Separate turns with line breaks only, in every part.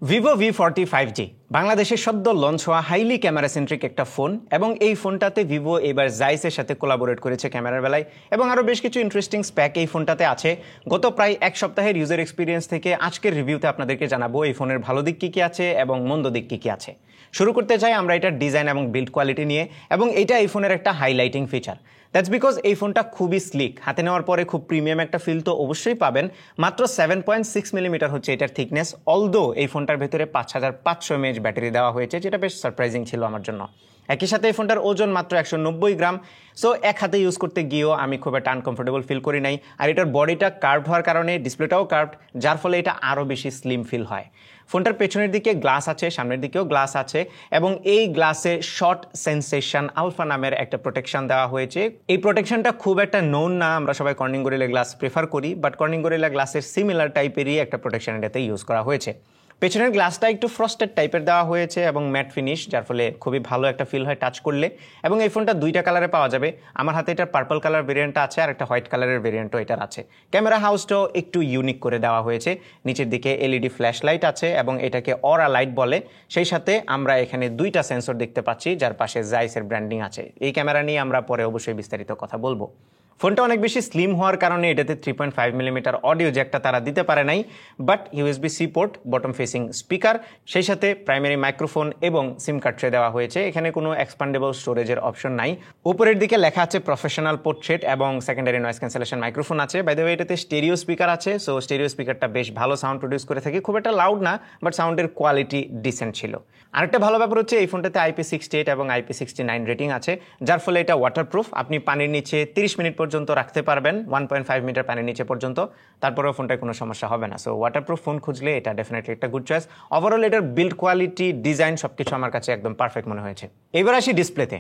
Vivo V40 5G বাংলাদেশের সদ্য launch হওয়া হাইলি ক্যামেরা সেন্ট্রিক একটা ফোন এবং এই ফোনটাতে ভিভো এবার জাইসের সাথে কোলাবোরেট করেছে ক্যামেরার বেলায় এবং আরও বেশ কিছু ইন্টারেস্টিং স্প্যাক এই ফোনটাতে আছে। গত প্রায় এক সপ্তাহের ইউজার এক্সপিরিয়েন্স থেকে আজকের রিভিউতে আপনাদেরকে জানাবো এই ফোনের ভালো দিক কী কী আছে এবং মন্দ দিক কী কী আছে। শুরু করতে চাই আমরা এটার ডিজাইন এবং বিল্ড কোয়ালিটি নিয়ে, এবং এটা এই ফোনের একটা হাইলাইটিং ফিচার। দ্যাটস বিকজ এই ফোনটা খুবই স্লিক, হাতে নেওয়ার পরে খুব প্রিমিয়াম একটা ফিল তো অবশ্যই পাবেন। মাত্র 7.6 মিলিমিটার হচ্ছে এটার থিকনেস, অলদো এই ফোনটার ভেতরে 5500 mAh ব্যাটারি দেওয়া হয়েছে, যেটা বেশ সারপ্রাইজিং ছিল আমার জন্য। একই সাথে এই ফোনটার ওজন মাত্র 190 গ্রাম। সো এক হাতে ইউজ করতে গিয়েও আমি খুব একটা আনকমফোর্টেবল ফিল করি নাই। আর এটার বডিটা কার্ভড হওয়ার কারণে ডিসপ্লেটাও কার্ভড, যার ফলে এটা আরও বেশি স্লিম ফিল হয়। ফোনটার পেছনের দিকে গ্লাস আছে, সামনের দিকেও গ্লাস আছে, এবং এই গ্লাসে শর্ট সেন্সেশন আলফা নামের একটা প্রোটেকশন দেওয়া হয়েছে। এই প্রোটেকশনটা খুব একটা নোন না, আমরা সবাই কর্নিং গরিলা গ্লাস প্রেফার করি, বাট কর্নিং গরিলা গ্লাসের সিমিলার টাইপেরই একটা প্রোটেকশন এটাতে ইউজ করা হয়েছে। পেছনের গ্লাসটা একটু ফ্রস্টেড টাইপের দেওয়া হয়েছে এবং ম্যাট ফিনিশ, যার ফলে খুবই ভালো একটা ফিল হয় টাচ করলে। এবং এই ফোনটা দুইটা কালারে পাওয়া যাবে, আমার হাতে এটার পার্পল কালার ভেরিয়েন্টটা আছে আর একটা হোয়াইট কালারের ভেরিয়েন্টও এটার আছে। ক্যামেরা হাউসটাও একটু ইউনিক করে দেওয়া হয়েছে, নিচের দিকে এলইডি ফ্ল্যাশ লাইট আছে এবং এটাকে অরা লাইট বলে। সেই সাথে আমরা এখানে দুইটা সেন্সর দেখতে পাচ্ছি, যার পাশে জাইসের ব্র্যান্ডিং আছে। এই ক্যামেরা নিয়ে আমরা পরে অবশ্যই বিস্তারিত কথা বলবো। ফোনটা অনেক বেশি স্লিম হওয়ার কারণে এটাতে 3.5 মিলিমিটার অডিও জ্যাকটা তারা দিতে পারে নাই, but USB-C port, bottom facing speaker, সেই সাথে প্রাইমারি মাইক্রোফোন এবং সিম কার্ড ট্রে দেওয়া হয়েছে। এখানে কোনো এক্সপান্ডেবল স্টোরেজের অপশন নাই। উপরের দিকে লেখা আছে প্রফেশনাল পোর্ট্রেট এবং সেকেন্ডারি নয়েজ ক্যান্সেলেশন মাইক্রোফোন আছে। বাই দ্য ওয়ে এটাতে স্টেরিও স্পিকার আছে, সো স্টেরিও স্পিকারটা বেশ ভালো সাউন্ড প্রডিউস করে থাকে, খুব একটা লাউড না, বাট সাউন্ডের কোয়ালিটি ডিসেন্ট ছিল। আরেকটা ভালো ব্যাপার হচ্ছে এই ফোনটাতে IP68 এবং IP69 রেটিং আছে, যার ফলে এটা ওয়াটারপ্রুফ। আপনি পানির নিচে 30 মিনিট পর্যন্ত রাখতে পারবেন, 1.5 মিটার পানির নিচে পর্যন্ত, তারপরেও ফোনটায় কোনো সমস্যা হবে না। সো ওয়াটারপ্রুফ ফোন খুঁজলে এটা ডেফিনেটলি একটা গুড চয়েস। ওভারঅল এটার বিল্ড কোয়ালিটি, ডিজাইন সবকিছু আমার কাছে একদম পারফেক্ট মনে হয়েছে। এবার আসি ডিসপ্লেতে।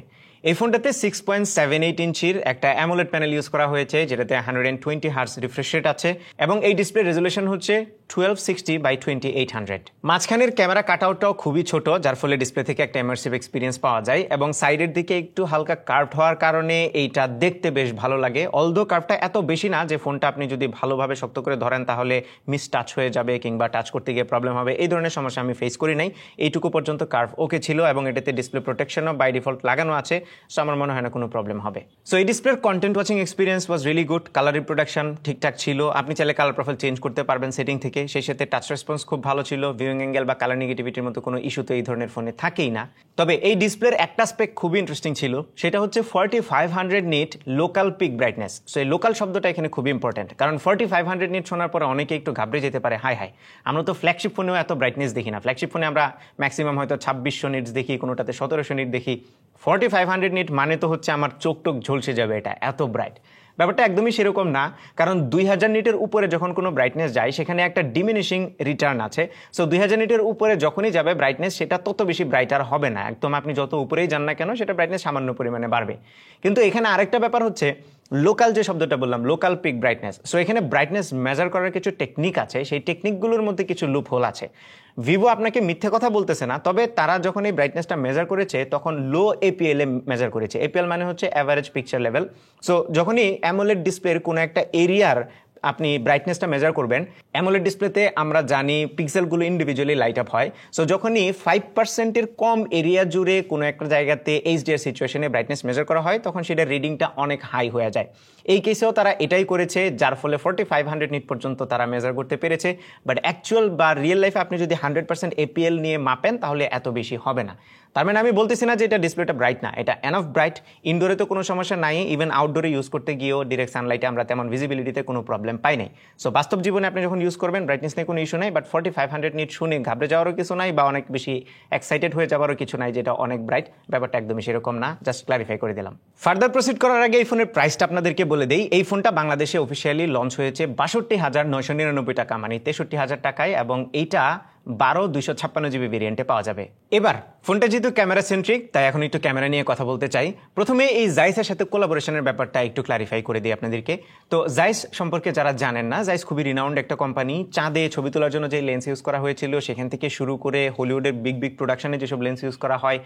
এই ফোনটাতে 6.78 ইঞ্চির একটা অ্যামোলেড প্যানেল ইউজ করা হয়েছে, যেটাতে 120 হার্টজ রিফ্রেশ রেট আছে এবং এই ডিসপ্লে রেজুলেশন হচ্ছে 1260x2800। মাঝখানের ক্যামেরা কাটআউটটাও খুবই ছোট, যার ফলে ডিসপ্লে থেকে একটা ইমার্সিভ এক্সপিরিয়েন্স পাওয়া যায় এবং সাইডের দিকে একটু হালকা কার্ভড হওয়ার কারণে এইটা দেখতে বেশ ভালো লাগে। অলদো কার্ভটা এত বেশি না যে ফোনটা আপনি যদি ভালোভাবে শক্ত করে ধরেন তাহলে মিস টাচ হয়ে যাবে কিংবা টাচ করতে গিয়ে প্রবলেম হবে, এই ধরনের সমস্যা আমি ফেস করি নাই। এইটুকু পর্যন্ত কার্ভ ওকে ছিল এবং এটাতে ডিসপ্লে প্রোটেকশনও বাই ডিফল্ট লাগানো আছে, সো আমার মনে হয় না কোনো প্রবলেম হবে। সো এই ডিসপ্লের content watching experience was really good. Colour reproduction ঠিকঠাক ছিল, আপনি চাইলে কালার প্রোফাইল চেঞ্জ করতে পারবেন সেটিং থেকে। সেই সাথে টাচ রেসপন্স খুব ভালো ছিল, ভিউইং অ্যাঙ্গেল বা কালার নেগেটিভিটির মতো কোনো ইস্যু তো এই ধরনের ফোনে থাকেই না। তবে এই ডিসপ্লের একটা স্পেক খুবই ইন্টারেস্টিং ছিল, সেটা হচ্ছে 4500 nit local peak brightness. So এই লোকাল শব্দটা এখানে খুব ইম্পর্টেন্ট, কারণ 4500 নিট শোনার পরে অনেকে একটু ঘাবড়ে যেতে পারে, হাই হাই আমরা তো ফ্ল্যাগশিপ ফোনেও এত ব্রাইটনেস দেখি না। ফ্ল্যাগশিপ ফোনে আমরা ম্যাক্সিমাম হয়তো 2600 নিটস দেখি, কোনোটাতে 1700 নিট দেখি। 4500 নিট মানে তো হচ্ছে আমার চোখ টোক ঝলসে যাবে, এটা এত ব্রাইট। ব্যাপারটা একদমই সেরকম না, কারণ 2000 নিটের উপরে যখন কোনো ব্রাইটনেস যায় সেখানে একটা ডিমিনিশিং রিটার্ন আছে। সো 2000 নিটের উপরে যখনই যাবে ব্রাইটনেস, সেটা তত বেশি ব্রাইটার হবে না। একদম আপনি যত উপরেই যান না কেন সেটা ব্রাইটনেস সামান্য পরিমাণে বাড়বে। কিন্তু এখানে আরেকটা ব্যাপার হচ্ছে লোকাল যে শব্দটা বললাম, লোকাল পিক ব্রাইটনেস। সো এখানে ব্রাইটনেস মেজার করার কিছু টেকনিক আছে, সেই টেকনিকগুলোর মধ্যে কিছু লুপ হোল আছে। ভিভো আপনাকে মিথ্যে কথা বলতেছে না, তবে তারা যখন এই ব্রাইটনেসটা মেজার করেছে তখন লো APL এ মেজার করেছে। APL মানে হচ্ছে অ্যাভারেজ পিকচার লেভেল। সো যখনই অ্যামোলেড ডিসপ্লের কোনো একটা এরিয়ার আপনি ব্রাইটনেসটা মেজার করবেন, অ্যামোলেড ডিসপ্লেতে আমরা জানি পিক্সেলগুলো ইন্ডিভিজুয়ালি লাইট আপ হয়। সো যখনই 5%-এর কম এরিয়া জুড়ে কোনো একটা জায়গাতে HDR সিচুয়েশনে ব্রাইটনেস মেজার করা হয়, তখন সেটা রিডিংটা অনেক হাই হয়ে যায়। এই কেসেও তারা এটাই করেছে, যার ফলে 4500 নিট পর্যন্ত তারা মেজার করতে পেরেছে। বাট অ্যাকচুয়াল বা রিয়েল লাইফে আপনি যদি 100% APL নিয়ে মাপেন তাহলে এত বেশি হবে না। তার মানে আমি বলতেছি না যে এটা ডিসপ্লেটা ব্রাইট না, এটা এনাফ ব্রাইট। ইনডোরে তো কোনো সমস্যা নাই, ইভেন আউটডোরে ইউজ করতে গিয়েও ডিরেক্ট সানলাইটে আমরা তেমন ভিজিবিলিটিতে কোনো প্রবলেম পাই নাই। সো বাস্তব জীবনে আপনি যখন ইউজ করবেন ব্রাইটনেস নিয়ে কোনো ইস্যু নাই। বাট 4500 নিট শুনে ঘাবড়ে যাওয়ারও কিছু নাই বা অনেক বেশি এক্সাইটেড হয়ে যাওয়ারও কিছু নাই যেটা অনেক ব্রাইট। ব্যাপারটা একদমই সেরকম না, জাস্ট ক্লারিফাই করে দিলাম। ফার্দার প্রসিড করার আগে এই ফোনের প্রাইসটা আপনাদেরকে বলে দেই। এই ফোনটা বাংলাদেশে অফিসিয়ালি লঞ্চ হয়েছে 62,999 টাকা, মানে 63,000 টাকায়, এবং এইটা 12 256 জিবি ভেরিয়েন্টে পাওয়া যাবে। এবার ফোনটা যেহেতু ক্যামেরা সেন্ট্রিক, তাই এখন একটু ক্যামেরা নিয়ে কথা বলতে চাই। প্রথমে এই জাইসের সাথে কোলাবোরেশনের ব্যাপারটা একটু ক্লারিফাই করে দিই আপনাদেরকে। তো জাইস সম্পর্কে যারা জানেন না, জাইস খুবই রিনাউন্ড একটা কোম্পানি। চাঁদে ছবি তোলার জন্য যে লেন্স ইউজ করা হয়েছিল সেখান থেকে শুরু করে হলিউডের বিগ বিগ প্রোডাকশনে যেসব লেন্স ইউজ করা হয়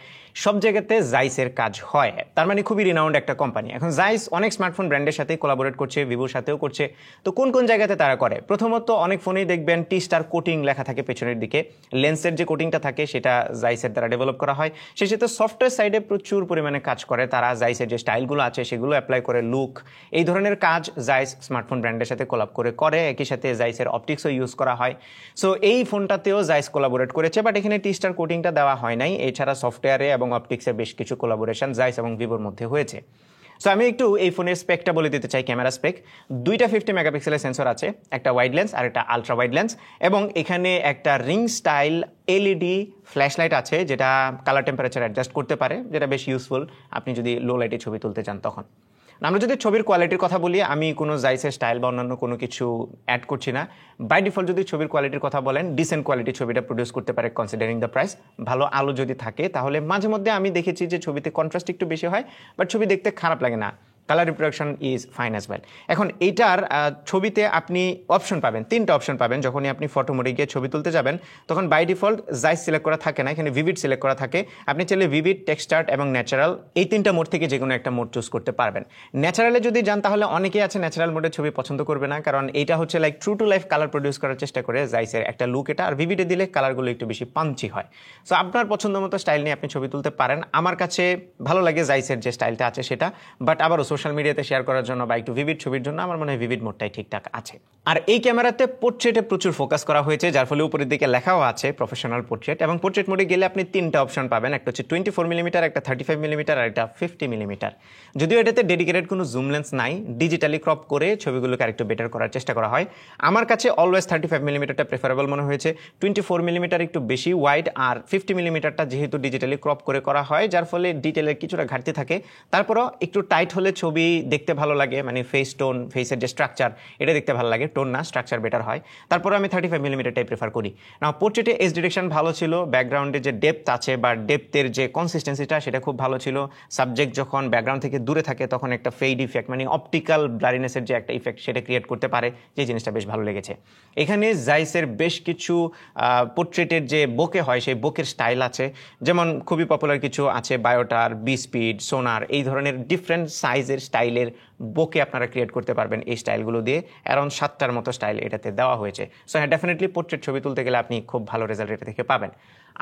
সব জায়গাতে জাইসের কাজ হয়। তার মানে খুবই রিনাউন্ড একটা কোম্পানি। এখন জাইস অনেক স্মার্টফোন ব্র্যান্ডের সাথে কোলাবোরেট করছে, ভিভোর সাথেও করছে। তো কোন কোন জায়গাতে তারা করে? প্রথমত অনেক ফোনেই দেখবেন টি স্টার কোটিং লেখা থাকে পেছনের দিকে। লেন্সের যে কোটিংটা থাকে সেটা জাইসের দ্বারা ডেভেলপ করা হয়। সেক্ষেত্রে সফটওয়্যার সাইডে প্রচুর পরিমাণে কাজ করে তারা। জাইসের যে স্টাইলগুলো আছে সেগুলো অ্যাপ্লাই করে, লুক, এই ধরনের কাজ জাইস স্মার্টফোন ব্র্যান্ডের সাথে কোলাব করে একই সাথে জাইসের অপটিক্সও ইউজ করা হয়। সো এই ফোনটাতেও জাইস কোলাবোরেট করেছে, বাট এখানে টি স্টার কোটিংটা দেওয়া হয় নাই। এছাড়া সফটওয়্যারে এবং অপটিক্সের বেশ কিছু কোলাবোরেশন জাইস এবং ভিভোর মধ্যে হয়েছে। সো আমি একটু এই ফোনের স্পেকটা বলে দিতে চাই। ক্যামেরা স্পেক, দুইটা 50 মেগাপিক্সেলের সেন্সর আছে, একটা ওয়াইড লেন্স আর একটা আলট্রা ওয়াইড লেন্স, এবং এখানে একটা ring style LED flash light আছে যেটা কালার টেম্পারেচার অ্যাডজাস্ট করতে পারে, যেটা বেশ ইউজফুল আপনি যদি লো লাইটে ছবি তুলতে চান তখন। আমরা যদি ছবির কোয়ালিটির কথা বলি, আমি কোনো জাইসের স্টাইল বা অন্যান্য কোনো কিছু অ্যাড করছি না। বাই ডিফল্ট যদি ছবির কোয়ালিটির কথা বলেন, ডিসেন্ট কোয়ালিটির ছবিটা প্রডিউস করতে পারে কনসিডারিং দ্য প্রাইস। ভালো আলো যদি থাকে তাহলে মাঝে মধ্যে আমি দেখেছি যে ছবিতে কন্ট্রাস্ট একটু বেশি হয়, বাট ছবি দেখতে খারাপ লাগে না। Colour reproduction is fine as well. এখন এইটার ছবিতে আপনি অপশন পাবেন, 3টা অপশন পাবেন। যখনই আপনি ফটো মোডে গিয়ে ছবি তুলতে যাবেন তখন বাই ডিফল্ট জাইস সিলেক্ট করা থাকে না, এখানে ভিভিড সিলেক্ট করা থাকে। আপনি চাইলে ভিভিড, টেক্সচার্ড এবং ন্যাচারাল, এই 3টা মোড থেকে যে কোনো একটা মোড চুজ করতে পারবেন। ন্যাচারালে যদি যান তাহলে অনেকেই আছে ন্যাচারাল মোডে ছবি পছন্দ করবে না, কারণ এইটা হচ্ছে like true to life colour produce করার চেষ্টা করে জাইসের একটা লুক এটা। আর ভিভিডে দিলে কালারগুলো একটু বেশি পাঞ্চি হয়। সো আপনার পছন্দ মতো স্টাইল নিয়ে আপনি ছবি তুলতে পারেন। আমার কাছে ভালো লাগে জাইসের যে স্টাইলটা আছে সেটা, বাট আবারও সোশ্যাল মিডিয়াতে শেয়ার করার জন্য বা একটু ভিভিড ছবির জন্য আমার মনে হয় ভিভিড মোডটাই ঠিকঠাক আছে। আর এই ক্যামেরাতে পোর্ট্রেটে প্রচুর ফোকাস করা হয়েছে, যার ফলে উপরের দিকে লেখাও আছে প্রফেশনাল পোর্ট্রেট। এবং পোর্ট্রেট মোডে গেলে আপনি 3টা অপশন পাবেন, একটা হচ্ছে 24 মিলিমিটার, একটা 35 মিলিমিটার আর একটা 50 মিলিমিটার। যদিও এটাতে ডেডিকেটেড কোনো জুম লেন্স নাই, ডিজিটালি ক্রপ করে ছবিগুলোকে আরেকটু বেটার করার চেষ্টা করা হয়। আমার কাছে অলওয়েজ 35 মিলিমিটারটা প্রেফারেবল মনে হয়েছে। 24 মিলিমিটার একটু বেশি ওয়াইড, আর 50 মিলিমিটারটা যেহেতু ডিজিটালি ক্রপ করে করা হয় যার ফলে ডিটেলের কিছুটা ঘাটতি থাকে। তারপরও একটু টাইট হলে ছবি দেখতে ভালো লাগে, মানে ফেস টোন, ফেসের যে স্ট্রাকচার এটা দেখতে ভালো লাগে, টোন না স্ট্রাকচার বেটার হয়। তারপরে আমি 35 মিলিমিটারটাই প্রেফার করি। না, পোর্ট্রেটে এজ ডিরেকশন ভালো ছিল, ব্যাকগ্রাউন্ডে যে ডেপথ আছে বা ডেপথের যে কনসিস্টেন্সিটা সেটা খুব ভালো ছিল। সাবজেক্ট যখন ব্যাকগ্রাউন্ড থেকে দূরে থাকে তখন একটা ফেড ইফেক্ট, মানে অপটিক্যাল ব্লারিনেসের যে একটা ইফেক্ট সেটা ক্রিয়েট করতে পারে, যে জিনিসটা বেশ ভালো লেগেছে। এখানে জাইসের বেশ কিছু পোর্ট্রেটের যে বোকে হয় সেই বোকের স্টাইল আছে, যেমন খুবই পপুলার কিছু আছে বায়োটার, বি স্পিড, সোনার, এই ধরনের ডিফারেন্ট সাইজের স্টাইলের বোকে আপনারা ক্রিয়েট করতে পারবেন এই স্টাইলগুলো দিয়ে। অ্যারাউন্ড 7টার মতো স্টাইল এটাতে দেওয়া হয়েছে। সো হ্যাঁ, ডেফিনেটলি পোর্ট্রেট ছবি তুলতে গেলে আপনি খুব ভালো রেজাল্ট এটা থেকে পাবেন।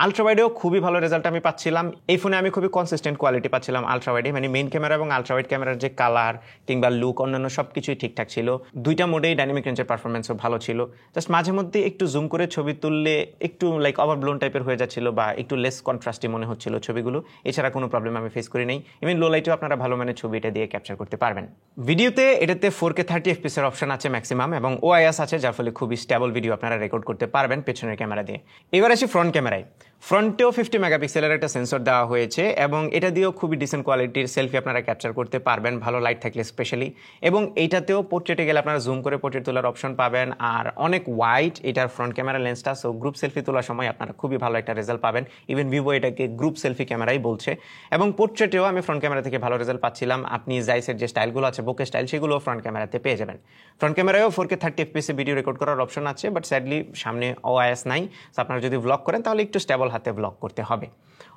আলট্রাওয়াইডেও খুবই ভালো রেজাল্ট আমি পাচ্ছিলাম। এই ফোনে আমি খুবই কনসিস্টেন্ট কোয়ালিটি পাচ্ছিলাম আলট্রাওয়াইডে, মানে মেইন ক্যামেরা এবং আলট্রাওয়াইড ক্যামেরার যে কালার কিংবা লুক অন্যান্য সব কিছুই ঠিকঠাক ছিল। দুইটা মোডেই ডাইনামিক রেঞ্জের পারফরমেন্সও ভালো ছিল। জাস্ট মাঝে মধ্যে একটু জুম করে ছবি তুললে একটু লাইক ওভারব্লোন টাইপের হয়ে যাচ্ছিল বা একটু লেস কন্ট্রাস্টি মনে হচ্ছিল ছবিগুলো। এছাড়া কোনো প্রবলেম আমি ফেস করি নাই। ইভেন লো লাইটেও আপনারা ভালো মানের ছবি এটা দিয়ে ক্যাপচার করতে পারবেন। ভিডিওতে এটাতে 4K 30 FPS এর অপশন আছে ম্যাক্সিমাম, এবং OIS আছে, যার ফলে খুবই স্টেবল ভিডিও আপনারা রেকর্ড করতে পারবেন পেছনের ক্যামেরা দিয়ে। এবার আসি ফ্রন্ট ক্যামেরায়। ফ্রন্টেও 50 মেগাপিক্সেলের একটা সেন্সর দেওয়া হয়েছে এবং এটা দিয়েও খুবই ডিসেন্ট কোয়ালিটির সেলফি আপনারা ক্যাপচার করতে পারবেন, ভালো লাইট থাকলে স্পেশালি। এবং এইটাতেও পোর্ট্রেটে গেলে আপনারা জুম করে পোর্ট্রেট তোলার অপশন পাবেন, আর অনেক ওয়াইড এটার ফ্রন্ট ক্যামেরা লেন্সটা। সো গ্রুপ সেলফি তোলার সময় আপনারা খুবই ভালো একটা রেজাল্ট পাবেন। ইভেন ভিভো এটাকে গ্রুপ সেলফি ক্যামেরাই বলছে। এবং পোর্ট্রেটেও আমি ফ্রন্ট ক্যামেরা থেকে ভালো রেজাল্ট পাচ্ছিলাম। আপনি জাইসের যে স্টাইলগুলো আছে, বোকে স্টাইল, সেগুলো ফ্রন্ট ক্যামেরাতে পেয়ে যাবেন। ফ্রন্ট ক্যামেরায়ও 4K 30 FPS ভিডিও রেকর্ড করার অপশন আছে, বাট স্যাডলি সামনে OIS নাই। সো আপনারা যদি ব্লগ করেন তাহলে একটু স্টেবল হাতে ব্লগ করতে হবে।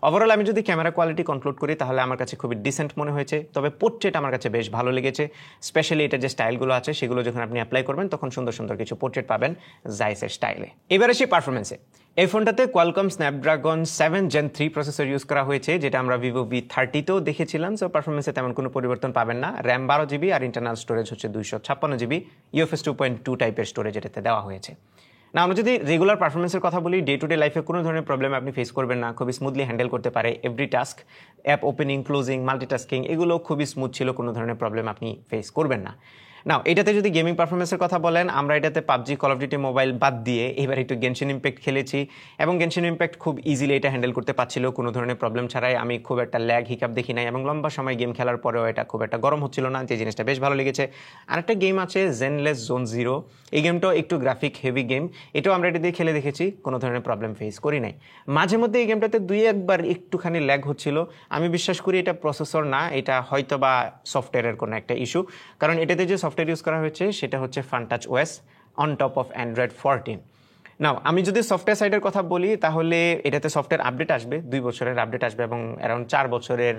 ওভারঅল আমি যদি ক্যামেরা কোয়ালিটি কনক্লুড করি তাহলে আমার কাছে খুবই ডিসেন্ট মনে হয়েছে। তবে পোর্ট্রেট আমার কাছে বেশ ভালো লেগেছে, স্পেশালি এটা যে স্টাইলগুলো আছে সেগুলো যখন আপনি অ্যাপ্লাই করবেন তখন সুন্দর সুন্দর কিছু পোর্ট্রেট পাবেন জাইসের স্টাইলে। এবার আসি পারফরমেন্সে। এই ফোনটাতে Qualcomm Snapdragon 7 Gen 3 processor use করা হয়েছে, যেটা আমরা ভিভো V30তেও দেখেছিলাম। সো পারফরমেন্সে তেমন কোনো পরিবর্তন পাবেন না। র্যাম 12 GB আর ইন্টারনাল স্টোরেজ হচ্ছে 256 GB। UFS 2.2 টাইপের স্টোরেজ এটাতে দেওয়া হয়েছে। না, আমরা যদি রেগুলার পারফরমেন্সের কথা বলি, ডে টু ডে লাইফে কোনো ধরনের প্রবলেম আপনি ফেস করবেন না, খুবই স্মুথলি হ্যান্ডেল করতে পারে every task. App opening, closing, multitasking এগুলো খুবই স্মুথ ছিল, কোনো ধরনের প্রবলেম আপনি ফেস করবেন না। নাও এটাতে যদি গেমিং পারফরমেন্সের কথা বলেন, আমরা এটাতে PUBG, call of duty mobile বাদ দিয়ে এবার একটু গেনশিন ইম্প্যাক্ট খেলেছি এবং গেনশিন ইম্প্যাক্ট খুব ইজিলি এটা হ্যান্ডেল করতে পারছিল কোনো ধরনের প্রবলেম ছাড়াই। আমি খুব একটা ল্যাগ হিকাপ দেখি নাই এবং লম্বা সময় গেম খেলার পরেও এটা খুব একটা গরম হচ্ছিল না, যে জিনিসটা বেশ ভালো লেগেছে। আরেকটা গেম আছে জেনলেস জোন 0, এই গেমটাও একটু গ্রাফিক হেভি গেম, এটাও আমরা এটা দিয়ে খেলে দেখেছি, কোনো ধরনের প্রবলেম ফেস করি নাই। মাঝে মধ্যে এই গেমটাতে 2-1 বার একটুখানি ল্যাগ হচ্ছিল, আমি বিশ্বাস করি এটা প্রসেসর না, এটা হয়তো বা সফটওয়্যারের কোনো একটা ইস্যু, কারণ এটাতে যে সফটওয়্যার ইউজ করা হয়েছে সেটা হচ্ছে Funtouch OS on top of Android 14। Now আমি যদি সফটওয়্যার সাইডের কথা বলি, তাহলে এটাতে সফটওয়্যার আপডেট আসবে, 2 বছরের আপডেট আসবে এবং অ্যারাউন্ড 4 বছরের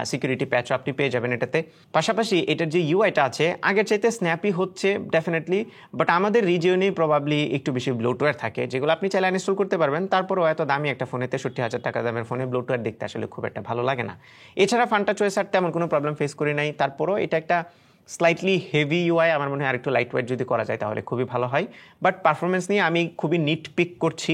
সিকিউরিটি প্যাচও আপনি পেয়ে যাবেন এটাতে। পাশাপাশি এটার যে ইউআইটা আছে আগের চাইতে স্ন্যাপি হচ্ছে ডেফিনেটলি, বাট আমাদের রিজিয়নে প্রবাবলি একটু বেশি ব্লোটওয়্যার থাকে, যেগুলো আপনি চাইলে ইনস্টল করতে পারবেন। তারপরেও এত দামি একটা ফোনে, 63,000 টাকা দামের ফোনে ব্লোটওয়্যার দেখতে আসলে খুব একটা ভালো লাগে না। এছাড়া ফানটাচ ওএস আর তেমন কোনো প্রবলেম ফেস করি নাই। তারপরও এটা একটা স্লাইটলি হেভি ইউআই, আমার মনে হয় আরেকটু লাইট ওয়েট যদি করা যায় তাহলে খুবই ভালো হয়। বাট পারফরমেন্স নিয়ে আমি খুবই নিট পিক করছি,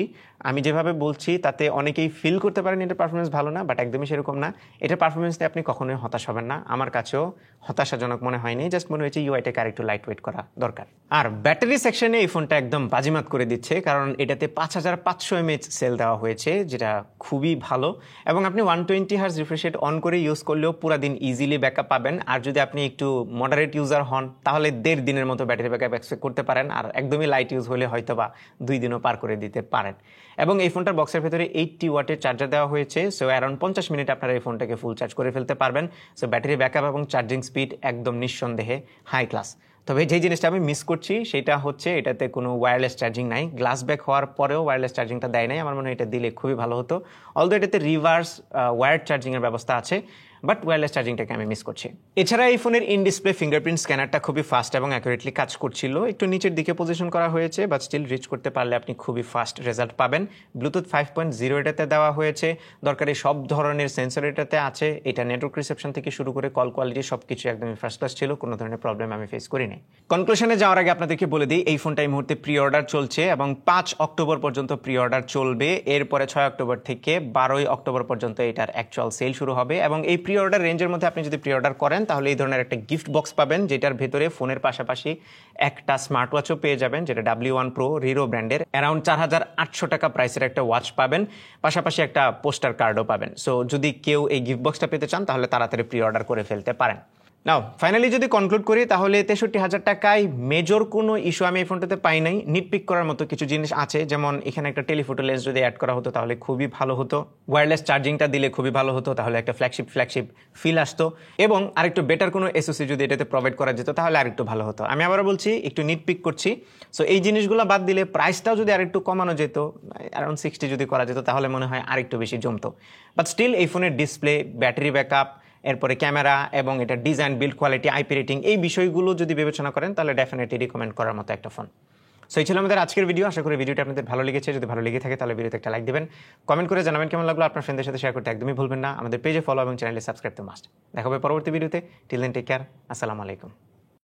আমি যেভাবে বলছি তাতে অনেকেই ফিল করতে পারেন এটার পারফরমেন্স ভালো না, বাট একদমই সেরকম না। এটার পারফরমেন্স নিয়ে আপনি কখনোই হতাশ হবেন না, আমার কাছেও হতাশাজনক মনে হয়নি, জাস্ট মনে হয়েছে ইউআইটাকে আরেকটু লাইট ওয়েট করা দরকার। আর ব্যাটারি সেকশনে এই ফোনটা একদম বাজিমাত করে দিচ্ছে, কারণ এটাতে 5500 mAh সেল দেওয়া হয়েছে, যেটা খুবই ভালো। এবং আপনি 120 Hz রিফ্রেশ রেট অন করে ইউজ করলেও পুরা দিন ইজিলি ব্যাকআপ পাবেন। আর যদি আপনি একটু মডারেট ইউজার হন তাহলে 1.5 দিনের মতো ব্যাটারি ব্যাকআপ এক্সপেক্ট করতে পারেন, আর একদমই লাইট ইউজ হলে হয়তো বা 2 দিনও পার করে দিতে পারেন। এবং এই ফোনটার বক্সের ভেতরে 80 ওয়াটের চার্জার দেওয়া হয়েছে, সো অ্যারাউন্ড 50 মিনিট আপনারা এই ফোনটাকে ফুল চার্জ করে ফেলতে পারবেন। সো ব্যাটারি ব্যাকআপ এবং চার্জিং স্পিড একদম নিঃসন্দেহে হাই ক্লাস। তবে যে জিনিসটা আমি মিস করছি সেটা হচ্ছে এটাতে কোনো ওয়্যারলেস চার্জিং নাই, গ্লাস ব্যাক হওয়ার পরেও ওয়্যারলেস চার্জিংটা দেয় নাই। আমার মনে হয় এটা দিলে খুবই ভালো হতো। অলদো এটাতে রিভার্স ওয়্যার্ড চার্জিংয়ের ব্যবস্থা আছে, বাট ওয়্যারলেস চার্জিংটাকে আমি মিস করছি। এছাড়া এই ফোনের ইন ডিসপ্লে ফিঙ্গারপ্রিন্ট স্ক্যানারটা খুবই ফাস্ট এবং অ্যাকুরেটলি কাজ করছিল, একটু নিচের দিকে পজিশন করা হয়েছে, বাট স্টিল রিচ করতে পারলে আপনি খুবই ফাস্ট রেজাল্ট পাবেন। ব্লুটুথ 5.0 এটাতে দেওয়া হয়েছে, দরকারি সব ধরনের সেন্সর এটাতে আছে। এটা নেটওয়ার্ক রিসেপশন থেকে শুরু করে কল কোয়ালিটি সব কিছু একদমই ফার্স্ট ক্লাস ছিল, কোনো ধরনের প্রবলেম আমি ফেস করিনি। কনক্লুশনে যাওয়ার আগে আপনাদেরকে বলে দিই, এই ফোনটা এই মুহূর্তে প্রি অর্ডার চলছে এবং 5 অক্টোবর পর্যন্ত প্রি অর্ডার চলবে। এরপরে 6 অক্টোবর থেকে 12 অক্টোবর পর্যন্ত এটার অ্যাকচুয়াল সেল শুরু হবে। এবং এই প্রি অর্ডার রেঞ্জের মধ্যে আপনি যদি প্রি অর্ডার করেন তাহলে এই ধরনের একটা গিফট বক্স পাবেন, যেটার ভেতরে ফোনের পাশাপাশি একটা স্মার্ট ওয়াচও পেয়ে যাবেন, যেটা W1 Pro রিরো ব্র্যান্ডের, অ্যারাউন্ড 4800 টাকা প্রাইসের একটা ওয়াচ পাবেন, পাশাপাশি একটা পোস্টার কার্ডও পাবেন। সো যদি কেউ এই গিফট বক্সটা পেতে চান তাহলে তাড়াতাড়ি প্রি অর্ডার করে ফেলতে পারেন। নাও ফাইনালি যদি কনক্লুড করি তাহলে 63,000 টাকায় মেজর কোনো ইস্যু আমি এই ফোনটাতে পাই নাই। নিটপিক করার মতো কিছু জিনিস আছে, যেমন এখানে একটা টেলিফোটো লেন্স যদি অ্যাড করা হতো তাহলে খুবই ভালো হতো, ওয়্যারলেস চার্জিংটা দিলে খুবই ভালো হতো, তাহলে একটা ফ্ল্যাগশিপ ফিল আসতো, এবং আরেকটু বেটার কোনো এসওসি যদি এটাতে প্রোভাইড করা যেত তাহলে আরেকটু ভালো হতো। আমি আবারও বলছি একটু নিটপিক করছি। সো এই জিনিসগুলো বাদ দিলে প্রাইসটাও যদি আরেকটু কমানো যেত, অ্যারাউন্ড 60 যদি করা যেত তাহলে মনে হয় আরেকটু বেশি জমতো। বাট স্টিল এই ফোনের ডিসপ্লে, ব্যাটারি ব্যাকআপ, এরপরে ক্যামেরা এবং এটা design, build quality, IP rating, এই বিষয়গুলো যদি বিবেচনা করেন তাহলে ডেফিনেটলি রিকমেন্ড করার মতো একটা ফোন। সো এই ছিল আমাদের আজকের ভিডিও। আশা করি ভিডিওটা আপনাদের ভালো লেগেছে। যদি ভালো লেগে থাকে তাহলে ভিডিওতে একটা লাইক দিবেন, কমেন্ট করে জানাবেন কেমন লাগলো। আপনার ফ্রেন্ডদের সাথে শেয়ার করতে একদমই ভুলবেন না। আমাদের পেজে ফলো এবং চ্যানেলে সাবস্ক্রাইব তো মাস্ট। দেখা হবে পরবর্তী ভিডিওতে। টিল দেন টেক কেয়ার, আসসালামু আলাইকুম।